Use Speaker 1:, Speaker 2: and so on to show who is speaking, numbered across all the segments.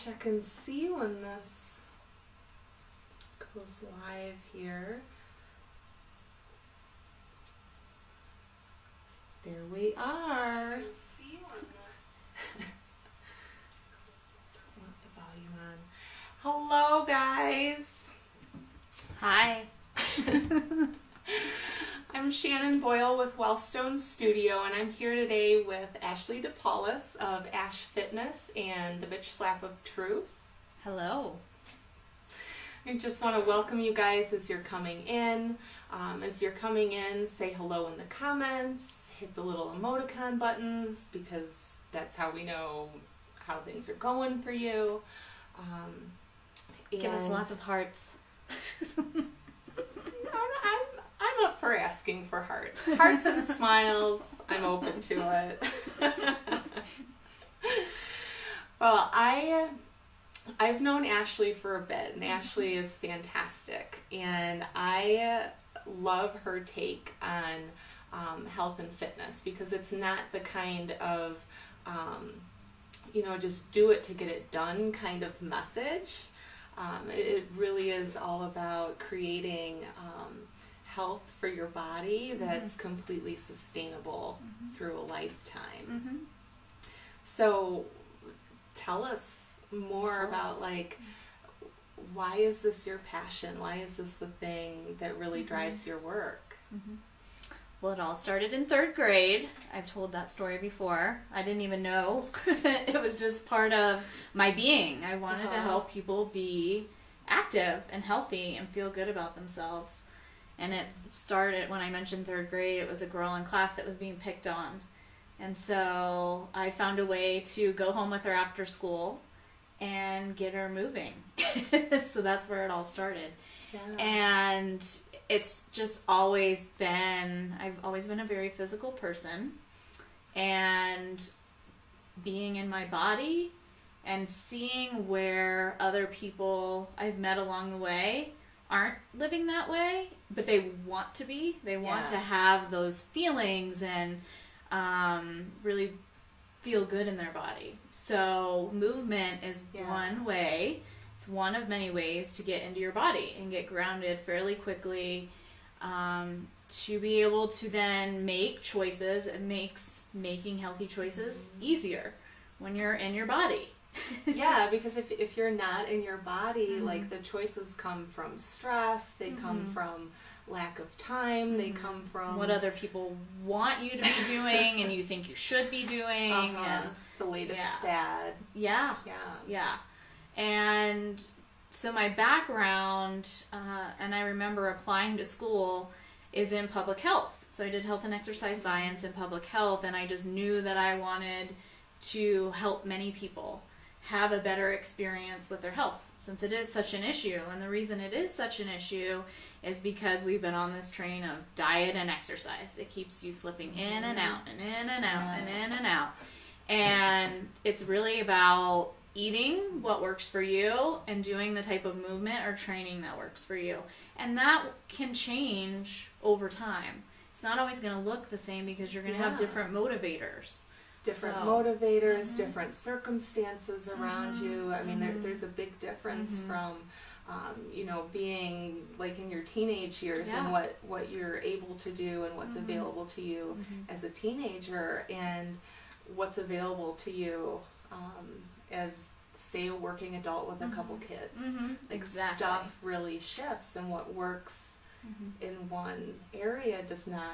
Speaker 1: check and see when this goes live here. There we are. See when this. Turn up the volume on. Hello, guys.
Speaker 2: Hi.
Speaker 1: I'm Shannon Boyle with Wellstone Studio, and I'm here today with Ashley DePaulis of Ash Fitness and the Bitchslap of Truth.
Speaker 2: Hello.
Speaker 1: I just want to welcome you guys as you're coming in. Say hello in the comments, hit the little emoticon buttons, because that's how we know how things are going for you.
Speaker 2: Give us lots of hearts.
Speaker 1: I'm up for asking for hearts. Hearts and smiles. I'm open to it. Well, I've known Ashley for a bit, and Ashley is fantastic. And I love her take on health and fitness, because it's not the kind of, just do it to get it done kind of message. It really is all about creating health for your body that's completely sustainable through a lifetime. So tell us more about, like, why is this your passion? Why is this the thing that really drives your work?
Speaker 2: Well, it all started in 3rd grade. I've told that story before. I didn't even know. It was just part of my being. I wanted to help people be active and healthy and feel good about themselves. And it started when I mentioned 3rd grade. It was a girl in class that was being picked on. And so I found a way to go home with her after school and get her moving. So that's where it all started. Yeah. And it's just always been, I've always been a very physical person, and being in my body and seeing where other people I've met along the way aren't living that way, but they want to be. They want to have those feelings and really feel good in their body. So movement is one way. It's one of many ways to get into your body and get grounded fairly quickly, to be able to then make choices. It makes making healthy choices easier when you're in your body.
Speaker 1: Yeah, because if you're not in your body, like, the choices come from stress, they come from lack of time, they come from
Speaker 2: what other people want you to be doing and you think you should be doing, and
Speaker 1: the latest fad.
Speaker 2: Yeah. And so my background, and I remember applying to school, is in public health. So I did health and exercise science in public health, and I just knew that I wanted to help many people have a better experience with their health, since it is such an issue. And the reason it is such an issue is because we've been on this train of diet and exercise. It keeps you slipping in and out and in and out and in and out. And it's really about eating what works for you and doing the type of movement or training that works for you. And that can change over time. It's not always going to look the same, because you're going to have different motivators. Different
Speaker 1: circumstances around you. I mean, there's a big difference from, being like in your teenage years and what you're able to do and what's available to you as a teenager, and what's available to you as, say, a working adult with a couple kids.
Speaker 2: Exactly.
Speaker 1: Stuff really shifts, and what works in one area does not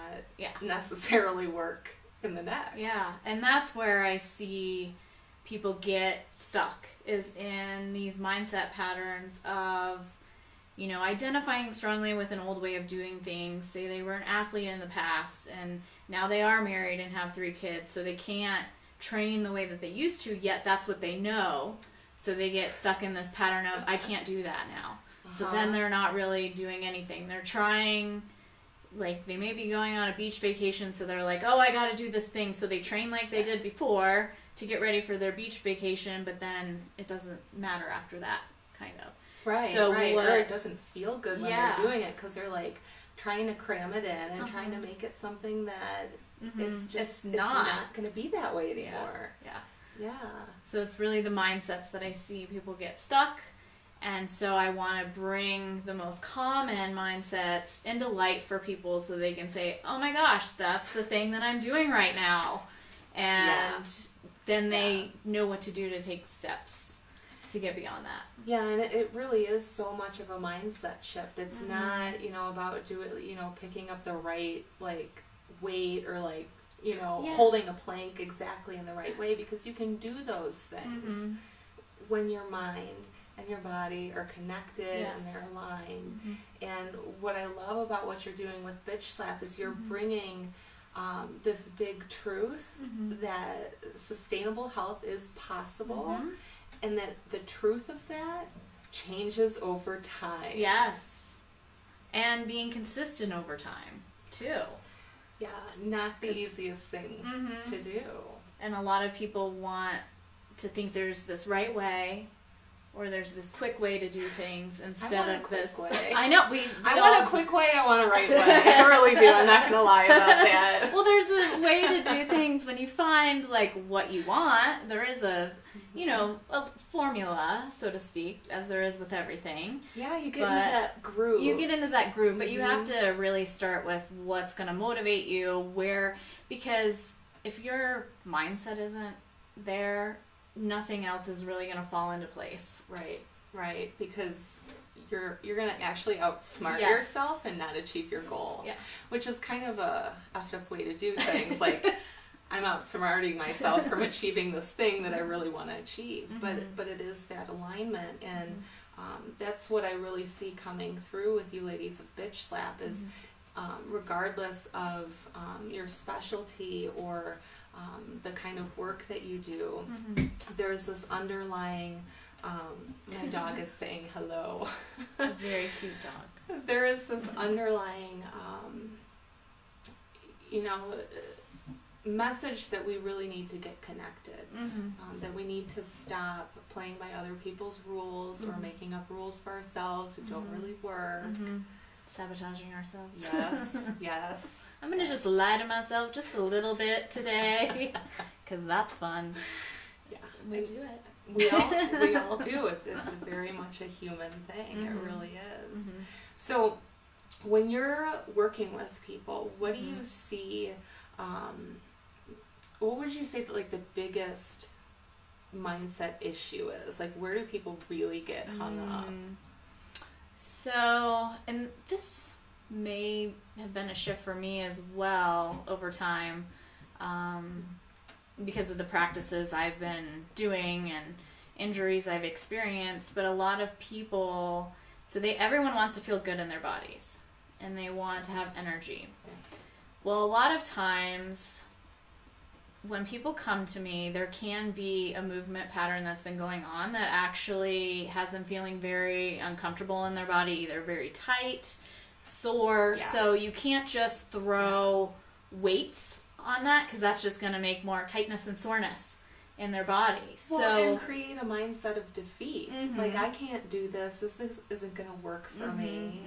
Speaker 1: necessarily work in the next.
Speaker 2: Yeah, and that's where I see people get stuck, is in these mindset patterns of, identifying strongly with an old way of doing things. Say they were an athlete in the past, and now they are married and have 3 kids, so they can't train the way that they used to, yet that's what they know. So they get stuck in this pattern of, I can't do that now. So then they're not really doing anything. They're trying, like, they may be going on a beach vacation, so they're like, oh, I got to do this thing. So they train like they did before to get ready for their beach vacation, but then it doesn't matter after that, kind of.
Speaker 1: Right,
Speaker 2: so
Speaker 1: right. Or it doesn't feel good when they're doing it, because they're, like, trying to cram it in and trying to make it something that it's just it's not going to be that way anymore.
Speaker 2: Yeah.
Speaker 1: Yeah.
Speaker 2: So it's really the mindsets that I see people get stuck. And so I want to bring the most common mindsets into light for people so they can say, oh my gosh, that's the thing that I'm doing right now. And then they know what to do to take steps to get beyond that.
Speaker 1: Yeah, and it really is so much of a mindset shift. It's not, about picking up the right, like, weight or, like, holding a plank exactly in the right way, because you can do those things when your mind and your body are connected and they're aligned. And what I love about what you're doing with Bitchslap is you're bringing this big truth that sustainable health is possible, and that the truth of that changes over time.
Speaker 2: Yes. And being consistent over time, too.
Speaker 1: Yeah, not the easiest thing to do.
Speaker 2: And a lot of people want to think there's this right way, or there's this quick way to do things instead of this.
Speaker 1: Way.
Speaker 2: I know
Speaker 1: I want a quick way. I want a right way. I really do. I'm not gonna lie about that.
Speaker 2: Well, there's a way to do things when you find like what you want. There is a formula, so to speak, as there is with everything.
Speaker 1: Yeah, you get into that groove.
Speaker 2: You get into that groove, but you have to really start with what's going to motivate you. Because if your mindset isn't there, nothing else is really going to fall into place.
Speaker 1: Right, because you're going to actually outsmart yourself and not achieve your goal. Yeah. Which is kind of a effed up way to do things. Like, I'm outsmarting myself from achieving this thing that I really want to achieve. But it is that alignment, and that's what I really see coming through with you ladies of Bitchslap is regardless of your specialty or the kind of work that you do, there's this underlying, my dog is saying hello.
Speaker 2: A very cute dog.
Speaker 1: There is this underlying, message that we really need to get connected, that we need to stop playing by other people's rules or making up rules for ourselves that don't really work.
Speaker 2: Sabotaging ourselves.
Speaker 1: Yes.
Speaker 2: I'm going to just lie to myself just a little bit today, because that's fun.
Speaker 1: Yeah.
Speaker 2: We do it.
Speaker 1: We all do. It's very much a human thing. It really is. So when you're working with people, what do you see, what would you say that like the biggest mindset issue is? Like, where do people really get hung up?
Speaker 2: So, and this may have been a shift for me as well over time, because of the practices I've been doing and injuries I've experienced. But a lot of people, everyone wants to feel good in their bodies, and they want to have energy. Well, a lot of times when people come to me, there can be a movement pattern that's been going on that actually has them feeling very uncomfortable in their body, either very tight, sore. Yeah. So you can't just throw weights on that, because that's just going to make more tightness and soreness in their body.
Speaker 1: And create a mindset of defeat. Like, I can't do this. This isn't going to work for me.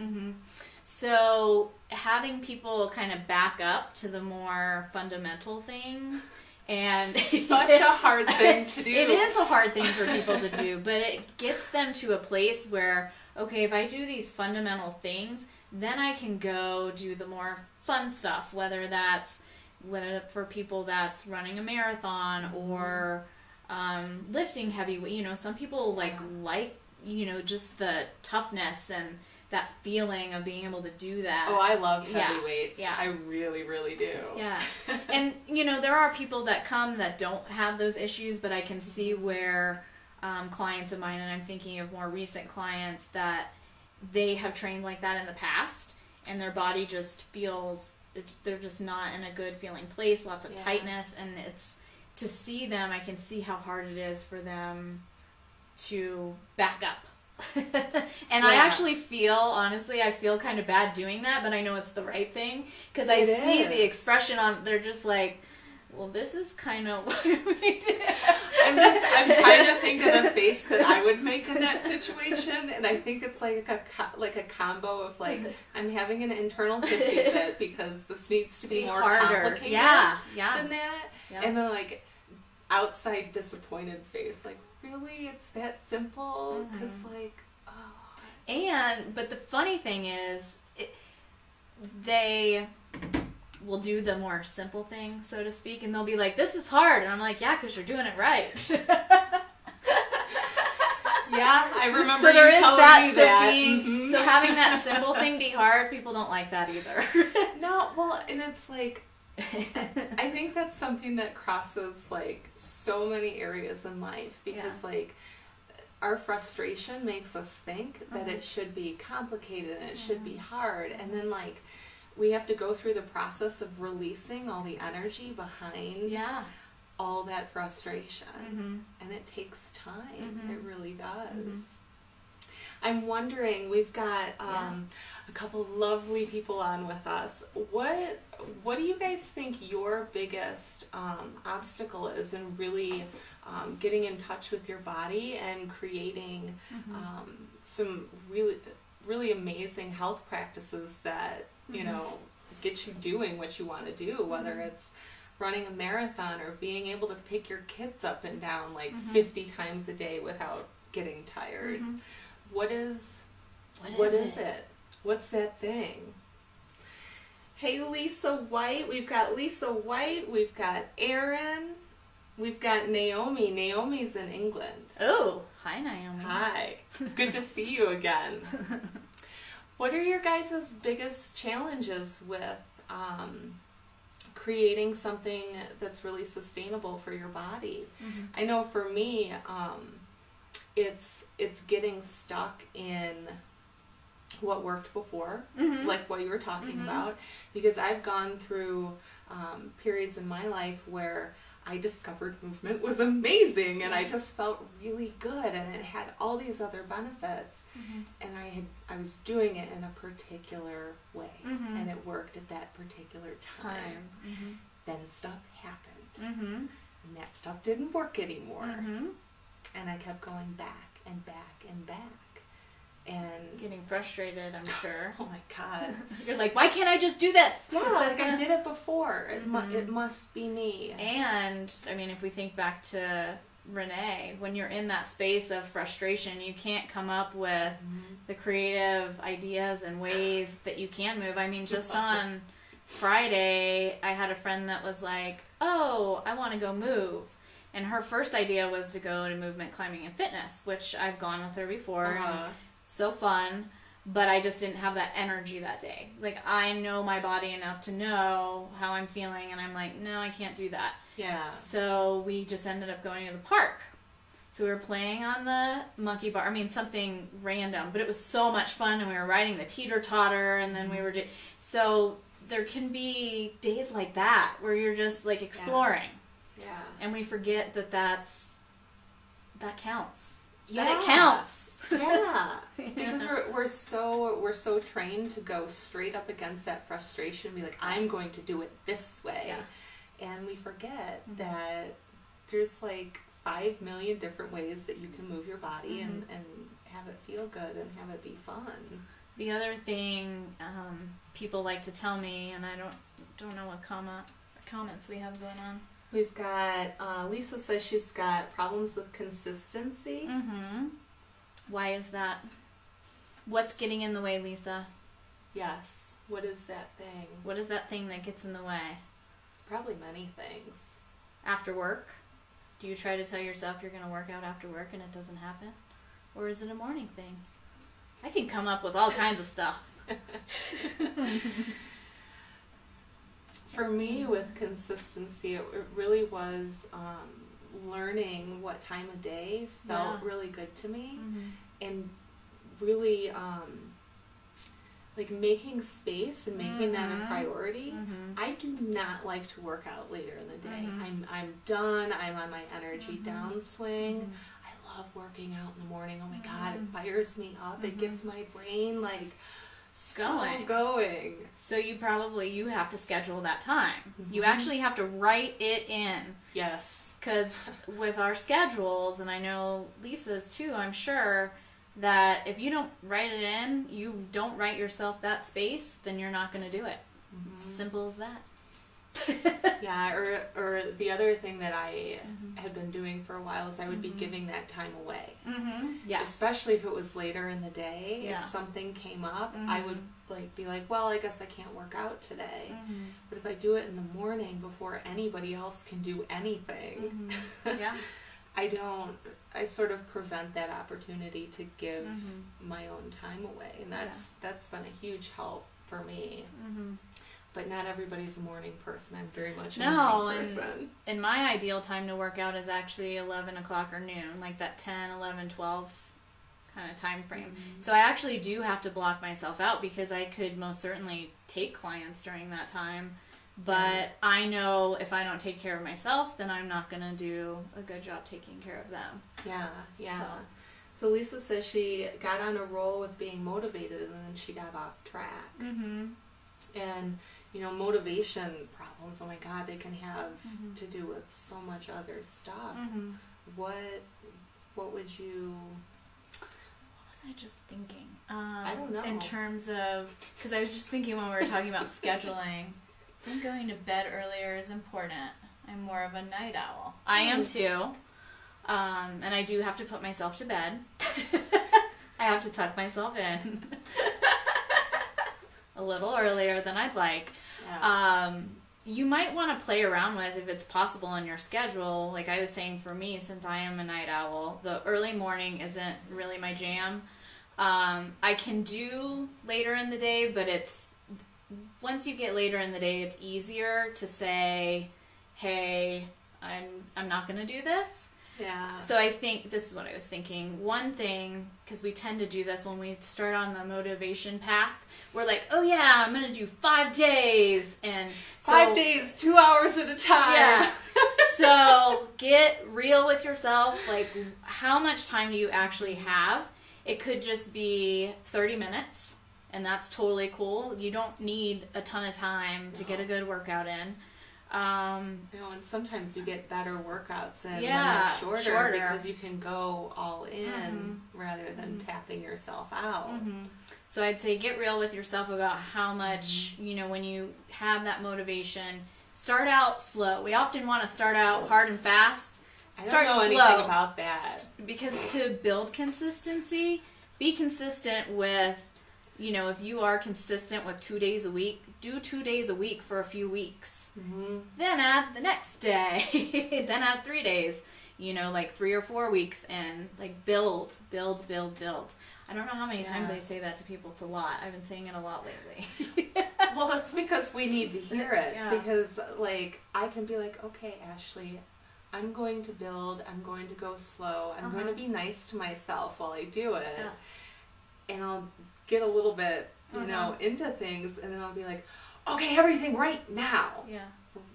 Speaker 2: So having people kind of back up to the more fundamental things. And
Speaker 1: such a hard thing to do.
Speaker 2: It is a hard thing for people to do, but it gets them to a place where, okay, if I do these fundamental things, then I can go do the more fun stuff, whether for people that's running a marathon or lifting heavy weight. Some people like just the toughness and that feeling of being able to do that.
Speaker 1: Oh, I love heavy weights. Yeah. I really, really do.
Speaker 2: Yeah. And, there are people that come that don't have those issues, but I can see where clients of mine, and I'm thinking of more recent clients, that they have trained like that in the past, and their body just feels, they're just not in a good feeling place, lots of tightness, and it's, to see them, I can see how hard it is for them to back up. And I actually honestly feel kind of bad doing that, but I know it's the right thing, because I see the expression on, they're just like, well, this is kind of what we do.
Speaker 1: I'm trying to think of the face that I would make in that situation, and I think it's like a combo of like, I'm having an internal hissy fit because this needs to be more
Speaker 2: harder,
Speaker 1: complicated than that, and then like, outside disappointed face. Like, really? It's that simple? Because, like, oh.
Speaker 2: But the funny thing is, they will do the more simple thing, so to speak, and they'll be like, this is hard. And I'm like, yeah, because you're doing it right.
Speaker 1: Yeah, I remember
Speaker 2: so there
Speaker 1: you
Speaker 2: is
Speaker 1: telling
Speaker 2: that,
Speaker 1: me
Speaker 2: so
Speaker 1: that.
Speaker 2: being, so having that simple thing be hard, people don't like that either.
Speaker 1: No, well, and it's like, I think that's something that crosses, like, so many areas in life, because, like, our frustration makes us think that it should be complicated and it should be hard, and then, like, we have to go through the process of releasing all the energy behind all that frustration, and it takes time. It really does. I'm wondering, we've got a couple lovely people on with us. What do you guys think your biggest obstacle is in really getting in touch with your body and creating some really amazing health practices that you know get you doing what you want to do, whether it's running a marathon or being able to pick your kids up and down like 50 times a day without getting tired? What is it? What's that thing? Hey, Lisa White. We've got Lisa White. We've got Erin. We've got Naomi. Naomi's in England.
Speaker 2: Oh, hi, Naomi.
Speaker 1: Hi. It's good to see you again. What are your guys' biggest challenges with creating something that's really sustainable for your body? I know for me, it's getting stuck in what worked before, like what you were talking about, because I've gone through periods in my life where I discovered movement was amazing and I just felt really good and it had all these other benefits, and I was doing it in a particular way and it worked at that particular time. Then stuff happened and that stuff didn't work anymore, and I kept going back and back and back and
Speaker 2: getting frustrated, I'm sure.
Speaker 1: Oh my God.
Speaker 2: You're like, why can't I just do this?
Speaker 1: Yeah, like I did it before. It must be me.
Speaker 2: And, I mean, if we think back to Renee, when you're in that space of frustration, you can't come up with the creative ideas and ways that you can move. I mean, just on Friday, I had a friend that was like, oh, I want to go move. And her first idea was to go to movement climbing and fitness, which I've gone with her before. So fun, but I just didn't have that energy that day. Like, I know my body enough to know how I'm feeling, and I'm like, no, I can't do that.
Speaker 1: Yeah.
Speaker 2: So we just ended up going to the park. So we were playing on the monkey bar. I mean, something random, but it was so much fun, and we were riding the teeter-totter, and then we were... So there can be days like that where you're just, like, exploring.
Speaker 1: Yeah.
Speaker 2: And we forget that counts.
Speaker 1: Yeah.
Speaker 2: That it counts.
Speaker 1: Yeah, because we're so trained to go straight up against that frustration and be like, I'm going to do it this way, and we forget that there's like 5 million different ways that you can move your body and have it feel good and have it be fun.
Speaker 2: The other thing people like to tell me, and I don't know what comments we have going on.
Speaker 1: We've got Lisa says she's got problems with consistency.
Speaker 2: Why is that? What's getting in the way, Lisa?
Speaker 1: Yes. What is that thing?
Speaker 2: What is that thing that gets in the way?
Speaker 1: It's probably many things.
Speaker 2: After work? Do you try to tell yourself you're going to work out after work and it doesn't happen? Or is it a morning thing? I can come up with all kinds of stuff.
Speaker 1: For me, with consistency, it really was... learning what time of day felt really good to me, and really like making space and making that a priority. I do not like to work out later in the day. I'm done. I'm on my energy downswing. I love working out in the morning. Oh my God, it fires me up. It gets my brain like going.
Speaker 2: So you have to schedule that time. You actually have to write it in.
Speaker 1: Yes.
Speaker 2: Because with our schedules, and I know Lisa's too, I'm sure, that if you don't write it in, you don't write yourself that space, then you're not going to do it. It's simple as that.
Speaker 1: Yeah, or the other thing that I had been doing for a while is I would be giving that time away.
Speaker 2: Yes.
Speaker 1: Especially if it was later in the day.
Speaker 2: Yeah.
Speaker 1: If something came up, I would be like, well, I guess I can't work out today. But if I do it in the morning before anybody else can do anything,
Speaker 2: Yeah.
Speaker 1: I sort of prevent that opportunity to give my own time away. And that's been a huge help for me. But not everybody's a morning person. I'm very much a morning person.
Speaker 2: And my ideal time to work out is actually 11 o'clock or noon, like that 10, 11, 12 kind of time frame. So I actually do have to block myself out because I could most certainly take clients during that time. But I know if I don't take care of myself, then I'm not going to do a good job taking care of them.
Speaker 1: Yeah. So Lisa says she got on a roll with being motivated and then she got off track. And, motivation problems, oh my God, they can have to do with so much other stuff. What would you...
Speaker 2: What was I just thinking?
Speaker 1: I don't know.
Speaker 2: In terms of... Because I was just thinking when we were talking about scheduling, I think going to bed earlier is important. I'm more of a night owl. I am too. And I do have to put myself to bed. I have to tuck myself in a little earlier than I'd like. You might want to play around with, if it's possible in your schedule. Like I was saying, for me, since I am a night owl, the early morning isn't really my jam. I can do later in the day, but once you get later in the day, it's easier to say, hey, I'm not going to do this.
Speaker 1: Yeah.
Speaker 2: So I think this is what I was thinking. One thing, because we tend to do this when we start on the motivation path, we're like, oh yeah, I'm going to do 5 days. And so,
Speaker 1: 5 days, 2 hours at a time.
Speaker 2: Yeah. So get real with yourself. Like, how much time do you actually have? It could just be 30 minutes, and that's totally cool. You don't need a ton of time to get a good workout in.
Speaker 1: And sometimes you get better workouts in when it's shorter because you can go all in rather than tapping yourself out.
Speaker 2: So I'd say get real with yourself about how much, when you have that motivation, start out slow. We often want to start out hard and fast. Start
Speaker 1: I don't know
Speaker 2: slow.
Speaker 1: anything about that.
Speaker 2: Because to build consistency, be consistent with, if you are consistent with 2 days a week, do 2 days a week for a few weeks. Then add the next day. Then add 3 days. Like 3 or 4 weeks, and like build. I don't know how many times I say that to people. It's a lot. I've been saying it a lot lately.
Speaker 1: Well, that's because we need to hear it. Yeah. Because I can be like, okay, Ashley, I'm going to build. I'm going to go slow. I'm going to be nice to myself while I do it. Yeah. And I'll get a little bit, into things, and then I'll be like, okay, everything right now. Yeah.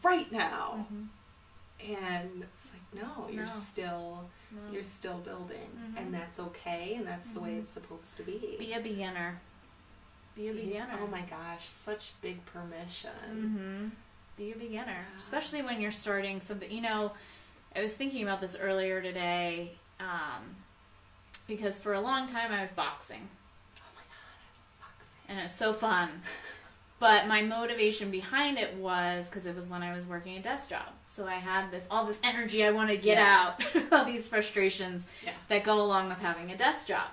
Speaker 1: Right now. And it's like, no, you're still building. And that's okay, and that's the way it's supposed to be.
Speaker 2: Be a beginner.
Speaker 1: Oh my gosh, such big permission.
Speaker 2: Be a beginner. Especially when you're starting something. I was thinking about this earlier today, because for a long time I was boxing.
Speaker 1: Oh my God, I love boxing.
Speaker 2: And it's so fun. But my motivation behind it was because it was when I was working a desk job. So I had all this energy I want to get out, all these frustrations that go along with having a desk job.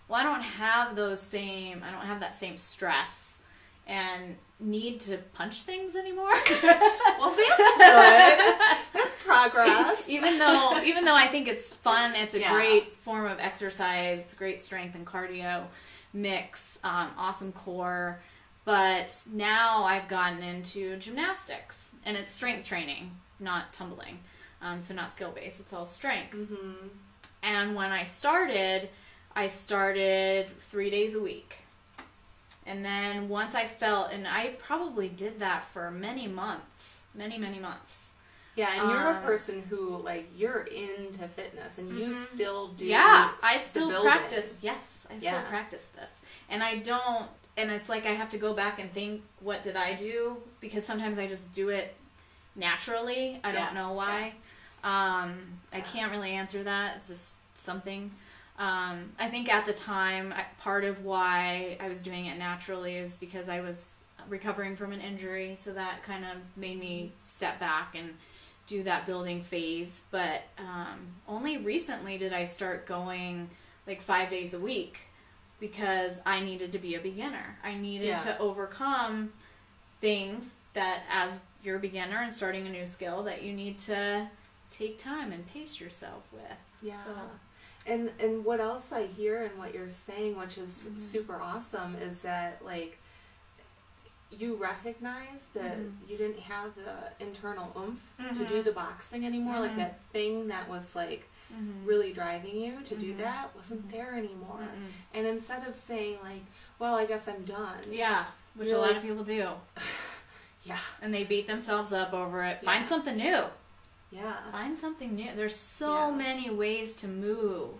Speaker 2: Well, I don't have that same stress and need to punch things anymore.
Speaker 1: Well, that's good. That's progress.
Speaker 2: Even though I think it's fun, it's a great form of exercise. It's great strength and cardio mix, awesome core. But now I've gotten into gymnastics, and it's strength training, not tumbling. So not skill-based, it's all strength. And when I started 3 days a week. And then once I felt, and I probably did that for many months.
Speaker 1: Yeah, and you're a person who, you're into fitness, and you still do.
Speaker 2: Yeah, I still practice. Yes, I still practice this. And I don't, and it's like I have to go back and think, what did I do? Because sometimes I just do it naturally. I don't know why. I can't really answer that. It's just something. I think at the time, part of why I was doing it naturally is because I was recovering from an injury, so that kind of made me step back and do that building phase. But only recently did I start going like 5 days a week, because I needed to be a beginner. I needed to overcome things that, as you're a beginner and starting a new skill, that you need to take time and pace yourself with.
Speaker 1: Yeah.
Speaker 2: So.
Speaker 1: And what else I hear in what you're saying, which is super awesome, is that like you recognize that you didn't have the internal oomph to do the boxing anymore. Like that thing that was like really driving you to do that wasn't there anymore. And instead of saying like, well, I guess I'm done.
Speaker 2: Yeah, which a lot of people do.
Speaker 1: Yeah.
Speaker 2: And they beat themselves up over it. Find something new.
Speaker 1: Yeah.
Speaker 2: Find something new. There's so many ways to move,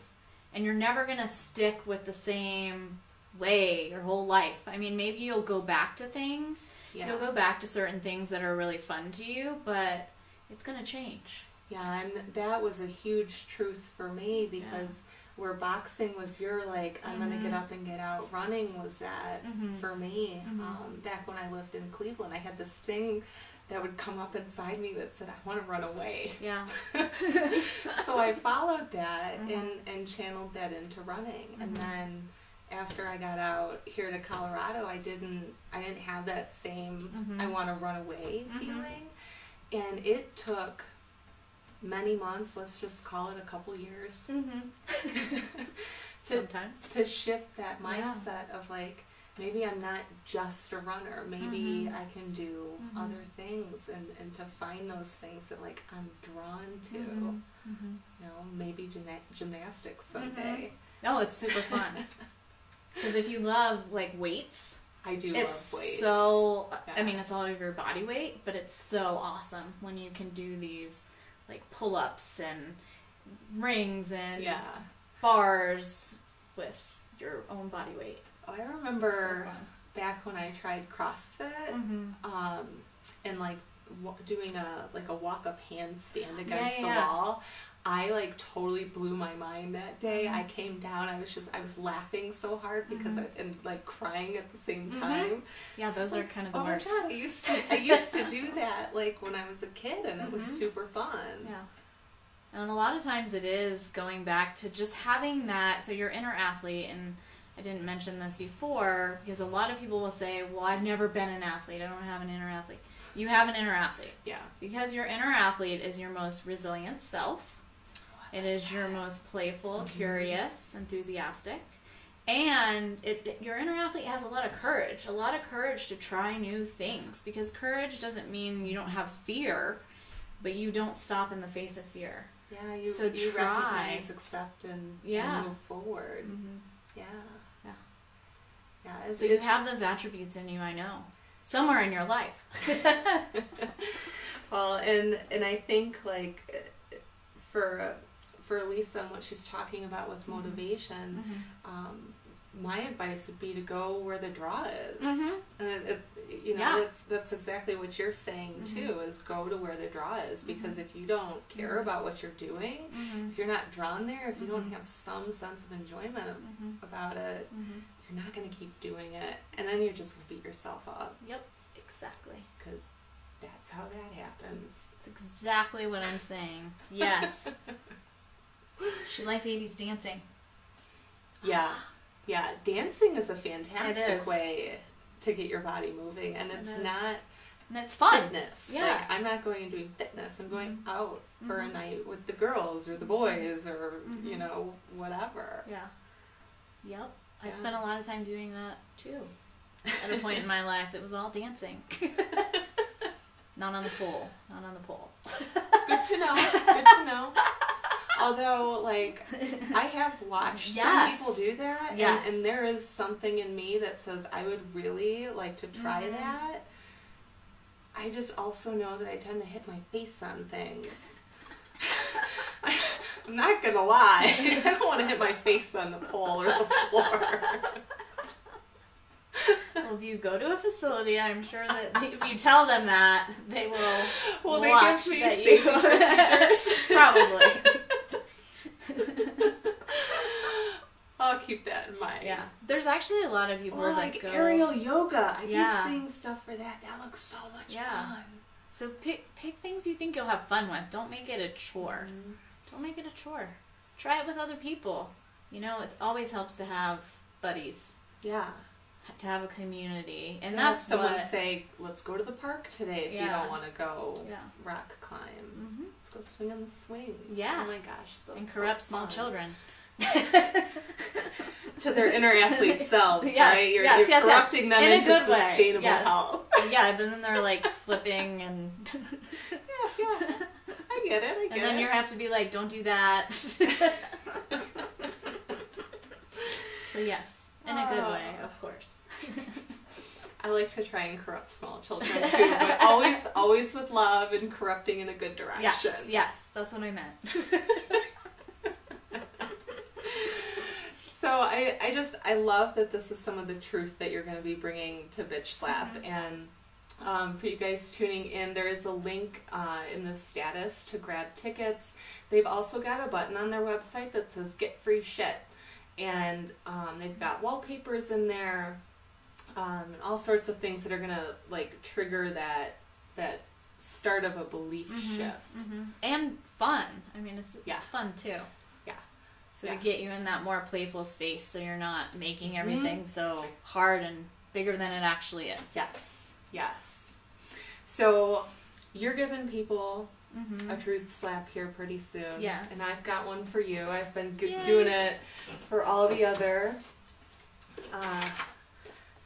Speaker 2: and you're never going to stick with the same way your whole life. I mean, maybe you'll go back to things. Yeah. You'll go back to certain things that are really fun to you, but it's going to change.
Speaker 1: Yeah, and that was a huge truth for me, because where boxing was your like, I'm going to get up and get out, running was that for me. Back when I lived in Cleveland, I had this thing that would come up inside me that said, I want to run away.
Speaker 2: Yeah.
Speaker 1: So I followed that and channeled that into running. And then after I got out here to Colorado, I didn't have that same I want to run away feeling. And it took many months, let's just call it a couple years,
Speaker 2: sometimes,
Speaker 1: to shift that mindset of like, maybe I'm not just a runner. Maybe I can do other things, and to find those things that like I'm drawn to. You know, maybe gymnastics someday.
Speaker 2: Oh, it's super fun. Because if you love like weights,
Speaker 1: I do love weights.
Speaker 2: So I mean, it's all of your body weight, but it's so awesome when you can do these like pull-ups and rings and bars with your own body weight.
Speaker 1: Oh, I remember back when I tried CrossFit, and like doing a walk-up handstand against the wall. I like totally blew my mind that day. I came down. I was laughing so hard because and like crying at the same time.
Speaker 2: Yeah, those are kind of the worst.
Speaker 1: God, I used to do that like when I was a kid, and it was super fun.
Speaker 2: Yeah. And a lot of times it is going back to just having that. So your inner athlete, and I didn't mention this before, because a lot of people will say, well, I've never been an athlete. I don't have an inner athlete. You have an inner athlete. Yeah. Because your inner athlete is your most resilient self. It is your most playful, curious, enthusiastic. And your inner athlete has a lot of courage to try new things. Because courage doesn't mean you don't have fear, but you don't stop in the face of fear.
Speaker 1: Yeah, you recognize, accept, and move forward. Yeah.
Speaker 2: So you have those attributes in you, I know. Somewhere in your life.
Speaker 1: Well, and I think like for Lisa and what she's talking about with motivation, my advice would be to go where the draw is. And that's exactly what you're saying too, is go to where the draw is, because if you don't care about what you're doing, if you're not drawn there, if you don't have some sense of enjoyment about it, you're not going to keep doing it, and then you're just going to beat yourself up.
Speaker 2: Yep, exactly.
Speaker 1: Because that's how that happens.
Speaker 2: That's exactly what I'm saying. Yes. She liked 80s dancing.
Speaker 1: Yeah. Yeah, dancing is a fantastic way to get your body moving, and it's not...
Speaker 2: And it's fun.
Speaker 1: Fitness. Yeah. Like, I'm not going and doing fitness. I'm going out for a night with the girls or the boys or, you know, whatever.
Speaker 2: Yeah. Yep. I spent a lot of time doing that, too. At a point in my life, it was all dancing. Not on the pole. Not on the pole.
Speaker 1: Good to know. Good to know. Although, like, I have watched some people do that, and there is something in me that says I would really like to try that. I just also know that I tend to hit my face on things. I'm not gonna lie. I don't want to hit my face on the pole or the floor.
Speaker 2: Well, if you go to a facility, I'm sure that if you tell them that, they will
Speaker 1: watch they give me safety procedures?
Speaker 2: Probably.
Speaker 1: keep that in mind.
Speaker 2: Yeah. There's actually a lot of people
Speaker 1: Or
Speaker 2: that
Speaker 1: like
Speaker 2: go...
Speaker 1: aerial yoga. I
Speaker 2: Yeah.
Speaker 1: keep seeing stuff for that. That looks so much fun.
Speaker 2: So pick things you think you'll have fun with. Don't make it a chore.
Speaker 1: Mm-hmm.
Speaker 2: Don't make it a chore. Try it with other people. You know, it always helps to have buddies.
Speaker 1: Yeah.
Speaker 2: To have a community. And
Speaker 1: Yeah,
Speaker 2: that's
Speaker 1: someone
Speaker 2: what...
Speaker 1: say, let's go to the park today if you don't want to go rock climb.
Speaker 2: Mm-hmm.
Speaker 1: Let's go swing on the swings.
Speaker 2: Yeah.
Speaker 1: Oh my gosh.
Speaker 2: And corrupt small children.
Speaker 1: To their inner athlete selves,
Speaker 2: yes,
Speaker 1: right? You're
Speaker 2: yes.
Speaker 1: corrupting them
Speaker 2: in
Speaker 1: into
Speaker 2: a good
Speaker 1: sustainable
Speaker 2: way. Yes.
Speaker 1: health.
Speaker 2: Yeah, then they're like flipping and...
Speaker 1: yeah. I get it.
Speaker 2: And then you have to be like, don't do that. So yes, in a good way, of course.
Speaker 1: I like to try and corrupt small children too, but always with love and corrupting in a good direction.
Speaker 2: Yes, that's what I meant.
Speaker 1: So I love that this is some of the truth that you're going to be bringing to Bitchslap. And for you guys tuning in, there is a link in the status to grab tickets. They've also got a button on their website that says get free shit. And they've got wallpapers in there and all sorts of things that are going to like trigger that start of a belief shift.
Speaker 2: Mm-hmm. And fun. I mean, it's fun too. So to get you in that more playful space so you're not making everything so hard and bigger than it actually is.
Speaker 1: Yes. So you're giving people a truth slap here pretty soon.
Speaker 2: Yes.
Speaker 1: And I've got one for you. I've been doing it for all the other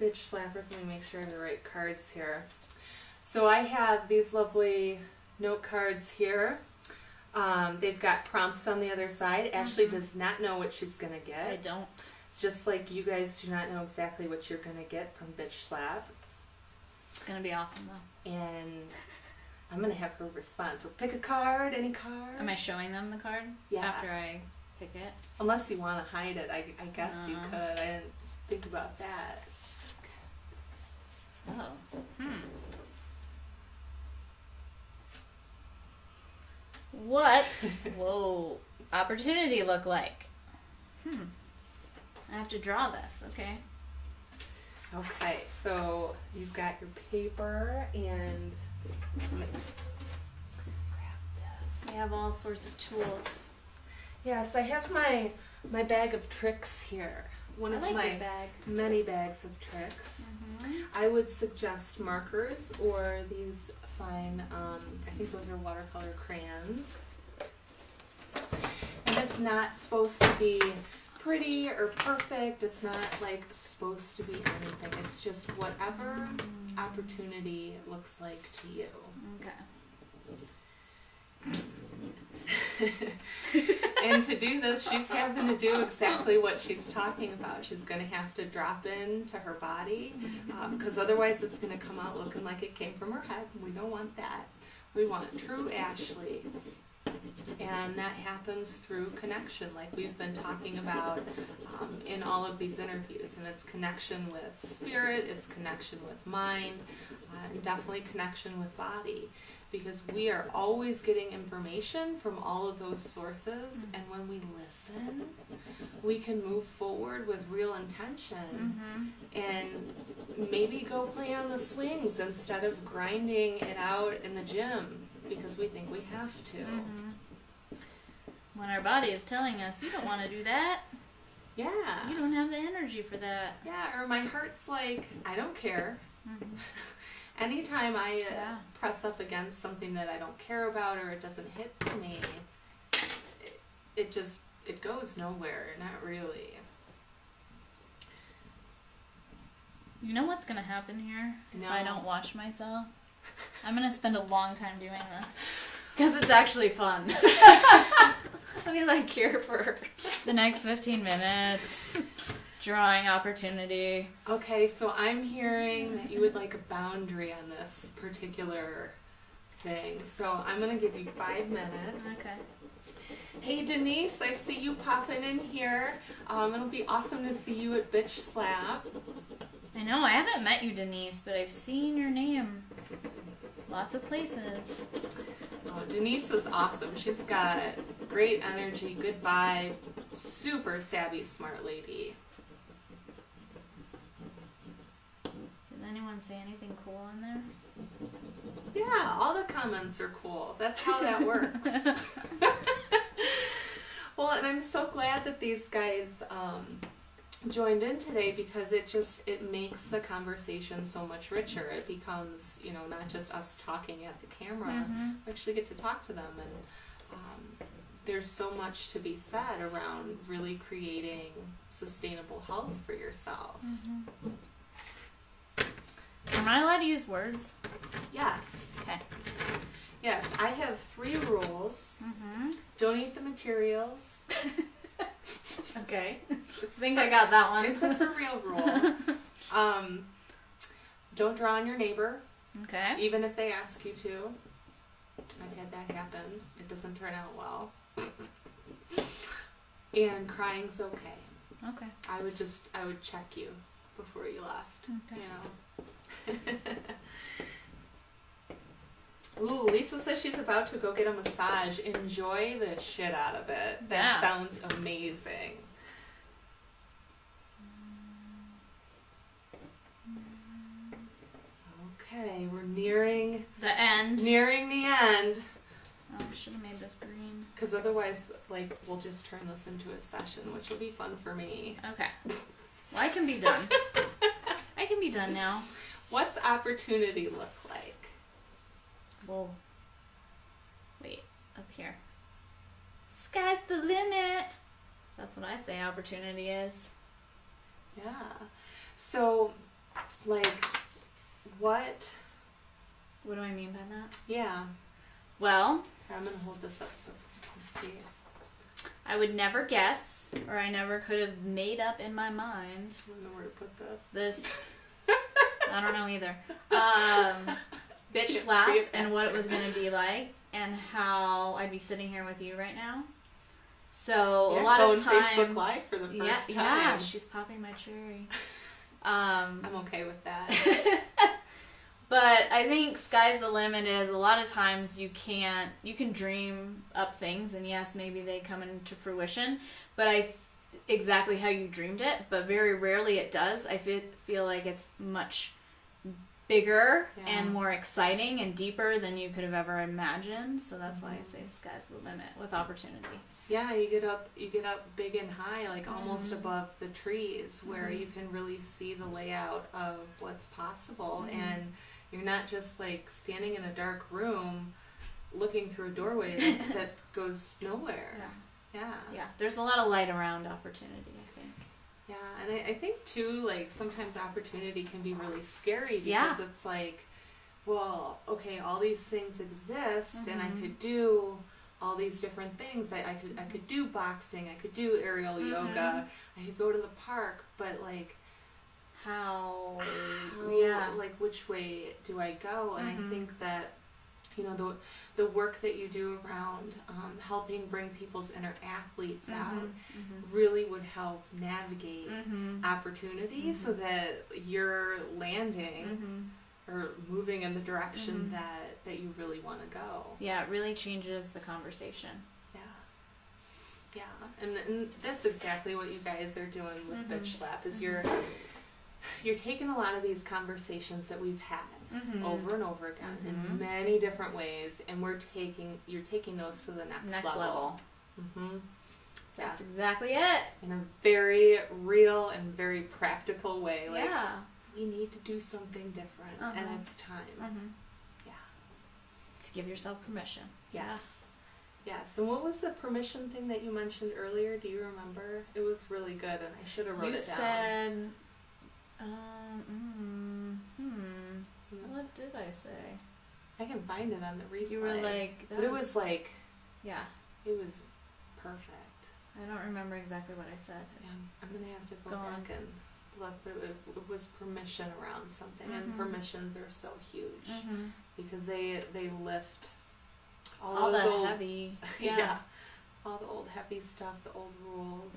Speaker 1: bitch slappers. Let me make sure I have the right cards here. So I have these lovely note cards here. They've got prompts on the other side. Ashley does not know what she's going to get.
Speaker 2: I don't.
Speaker 1: Just like you guys do not know exactly what you're going to get from Bitchslap.
Speaker 2: It's going to be awesome, though.
Speaker 1: And I'm going to have her respond. So pick a card, any card.
Speaker 2: Am I showing them the card?
Speaker 1: Yeah.
Speaker 2: After I pick it?
Speaker 1: Unless you want to hide it. I guess you could. I didn't think about that.
Speaker 2: Okay. Oh. What will opportunity look like? I have to draw this, okay?
Speaker 1: Okay, so you've got your paper and let me grab this.
Speaker 2: I have all sorts of tools.
Speaker 1: Yes, I have my bag of tricks here. One of my many bags of tricks. I would suggest markers or these fine, I think those are watercolor crayons. And it's not supposed to be pretty or perfect. It's not like supposed to be anything. It's just whatever opportunity looks like to you.
Speaker 2: Okay.
Speaker 1: And to do this, she's having to do exactly what she's talking about. She's going to have to drop into her body because otherwise it's going to come out looking like it came from her head. We don't want that. We want true Ashley. And that happens through connection, like we've been talking about in all of these interviews. And it's connection with spirit, it's connection with mind, and definitely connection with body. Because we are always getting information from all of those sources, and when we listen, we can move forward with real intention and maybe go play on the swings instead of grinding it out in the gym because we think we have to.
Speaker 2: When our body is telling us, you don't want to do that.
Speaker 1: Yeah.
Speaker 2: You don't have the energy for that.
Speaker 1: Yeah, or my heart's like, I don't care. Anytime I press up against something that I don't care about or it doesn't hit me, it goes nowhere. Not really.
Speaker 2: You know what's going to happen here if
Speaker 1: No.
Speaker 2: I don't watch myself? I'm going to spend a long time doing this. Because it's actually fun. I'll be like here for the next 15 minutes. Drawing opportunity. Okay,
Speaker 1: so I'm hearing that you would like a boundary on this particular thing. So I'm going to give you 5 minutes.
Speaker 2: Okay.
Speaker 1: Hey Denise, I see you popping in here. It'll be awesome to see you at Bitchslap.
Speaker 2: I know, I haven't met you, Denise, but I've seen your name lots of places.
Speaker 1: Oh, Denise is awesome. She's got great energy, good vibe, super savvy, smart lady.
Speaker 2: Did anyone say anything cool in there?
Speaker 1: Yeah, all the comments are cool. That's how that works. Well, and I'm so glad that these guys joined in today, because it makes the conversation so much richer. It becomes, not just us talking at the camera. We actually get to talk to them, and there's so much to be said around really creating sustainable health for yourself.
Speaker 2: Am I allowed to use words?
Speaker 1: Yes.
Speaker 2: Okay.
Speaker 1: Yes, I have 3 rules. Don't eat the materials.
Speaker 2: Okay. I think I got that one.
Speaker 1: It's a for real rule. Don't draw on your neighbor.
Speaker 2: Okay.
Speaker 1: Even if they ask you to. I've had that happen. It doesn't turn out well. And crying's okay.
Speaker 2: Okay.
Speaker 1: I would check you before you left.
Speaker 2: Okay.
Speaker 1: Ooh, Lisa says she's about to go get a massage. Enjoy the shit out of it. That sounds amazing. Okay, we're nearing
Speaker 2: the end.
Speaker 1: Nearing the end.
Speaker 2: Oh, I should have made this green.
Speaker 1: Because otherwise, we'll just turn this into a session, which will be fun for me.
Speaker 2: Okay. Well, I can be done. I can be done now.
Speaker 1: What's opportunity look like?
Speaker 2: Well, wait, up here. Sky's the limit. That's what I say opportunity is.
Speaker 1: Yeah. So, what?
Speaker 2: What do I mean by that?
Speaker 1: Yeah.
Speaker 2: Well,
Speaker 1: I'm going to hold this up so you can see it.
Speaker 2: I would never guess, or I never could have made up in my mind.
Speaker 1: I don't know where to put this.
Speaker 2: This, I don't know either. Bitchslap and what it was going to be like, and how I'd be sitting here with you right now. So a lot of times,
Speaker 1: Facebook Live for the first time.
Speaker 2: Yeah, she's popping my cherry.
Speaker 1: I'm okay with that.
Speaker 2: But I think sky's the limit is a lot of times you can dream up things, and yes, maybe they come into fruition, but exactly how you dreamed it, but very rarely it does. I feel like it's much bigger and more exciting and deeper than you could have ever imagined. So that's why I say sky's the limit with opportunity.
Speaker 1: Yeah, you get up big and high, almost above the trees, where you can really see the layout of what's possible, and you're not just standing in a dark room looking through a doorway that goes nowhere. Yeah.
Speaker 2: There's a lot of light around opportunity, I think.
Speaker 1: Yeah, and I think too, sometimes opportunity can be really scary, because it's well, okay, all these things exist, and I could do all these different things. I could do boxing, I could do aerial yoga, I could go to the park, but how which way do I go? And I think that the work that you do around helping bring people's inner athletes out really would help navigate opportunity, so that you're landing or moving in the direction that you really want to go.
Speaker 2: Yeah, it really changes the conversation.
Speaker 1: Yeah, and that's exactly what you guys are doing with Bitchslap, is you're taking a lot of these conversations that we've had over and over again in many different ways, and you're taking those to the next level.
Speaker 2: That's exactly it.
Speaker 1: In a very real and very practical way. We need to do something different, and it's time. Yeah.
Speaker 2: To give yourself permission.
Speaker 1: Yes. Yes. And what was the permission thing that you mentioned earlier? Do you remember? It was really good, and I should have wrote it down.
Speaker 2: You said, what did I say?
Speaker 1: I can find it on the replay.
Speaker 2: You were like,
Speaker 1: but it was
Speaker 2: yeah.
Speaker 1: It was perfect.
Speaker 2: I don't remember exactly what I said.
Speaker 1: I'm going to have to go back and look, but it was permission around something, and permissions are so huge, because they lift all
Speaker 2: the
Speaker 1: old,
Speaker 2: heavy,
Speaker 1: all the old heavy stuff, the old rules.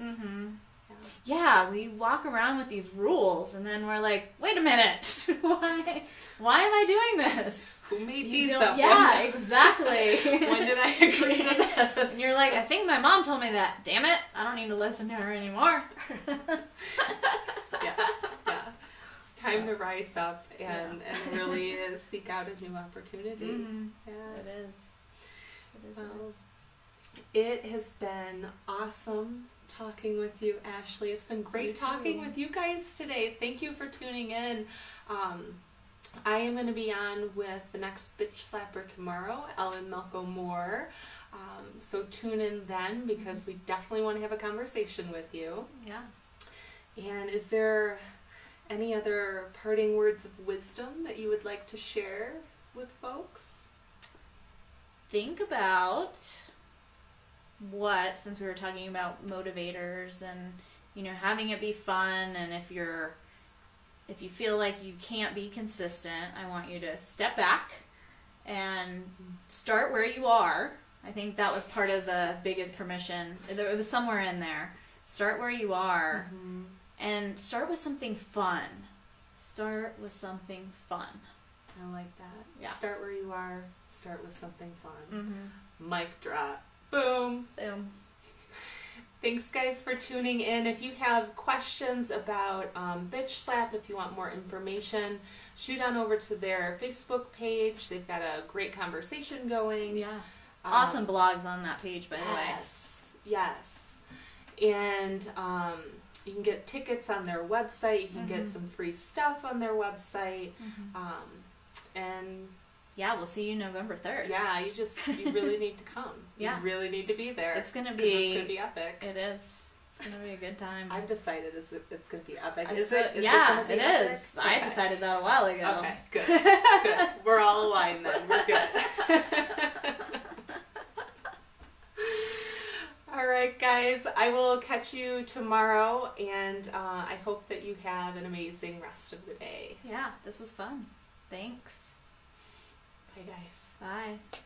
Speaker 2: Yeah, we walk around with these rules, and then we're like, wait a minute, why am I doing this?
Speaker 1: Who made these up?
Speaker 2: Yeah, exactly.
Speaker 1: When did I agree to this?
Speaker 2: And you're like, I think my mom told me that. Damn it, I don't need to listen to her anymore.
Speaker 1: Yeah. It's time to rise up and really seek out a new opportunity.
Speaker 2: Mm-hmm.
Speaker 1: Yeah.
Speaker 2: It is.
Speaker 1: Well, it has been awesome talking with you, Ashley. It's been great talking with you guys today. Thank you for tuning in. I am going to be on with the next Bitchslapper tomorrow, Ellen Melko Moore. So tune in then, because we definitely want to have a conversation with you.
Speaker 2: Yeah.
Speaker 1: And is there any other parting words of wisdom that you would like to share with folks?
Speaker 2: Think about since we were talking about motivators and, having it be fun, and if you feel like you can't be consistent, I want you to step back and start where you are. I think that was part of the biggest permission. It was somewhere in there. Start where you are, and start with something fun. Start with something fun.
Speaker 1: I like that.
Speaker 2: Yeah.
Speaker 1: Start where you are. Start with something fun.
Speaker 2: Mm-hmm.
Speaker 1: Mic drop. Boom.
Speaker 2: Boom.
Speaker 1: Thanks, guys, for tuning in. If you have questions about Bitchslap, if you want more information, shoot on over to their Facebook page. They've got a great conversation going.
Speaker 2: Yeah. Awesome blogs on that page, by the way.
Speaker 1: Yes. And you can get tickets on their website. You can get some free stuff on their website. And
Speaker 2: yeah, we'll see you November 3rd.
Speaker 1: yeah, you really need to come.
Speaker 2: Yeah.
Speaker 1: You really need to be there.
Speaker 2: It's gonna be
Speaker 1: epic.
Speaker 2: It is. It's gonna be a good time.
Speaker 1: I've decided it's gonna be epic.
Speaker 2: It
Speaker 1: is
Speaker 2: is.
Speaker 1: it epic?
Speaker 2: I decided that a while ago.
Speaker 1: Okay, good. Good. We're all aligned then. We're good. All right, guys. I will catch you tomorrow, and I hope that you have an amazing rest of the day.
Speaker 2: Yeah, this was fun. Thanks.
Speaker 1: Bye, guys.
Speaker 2: Bye.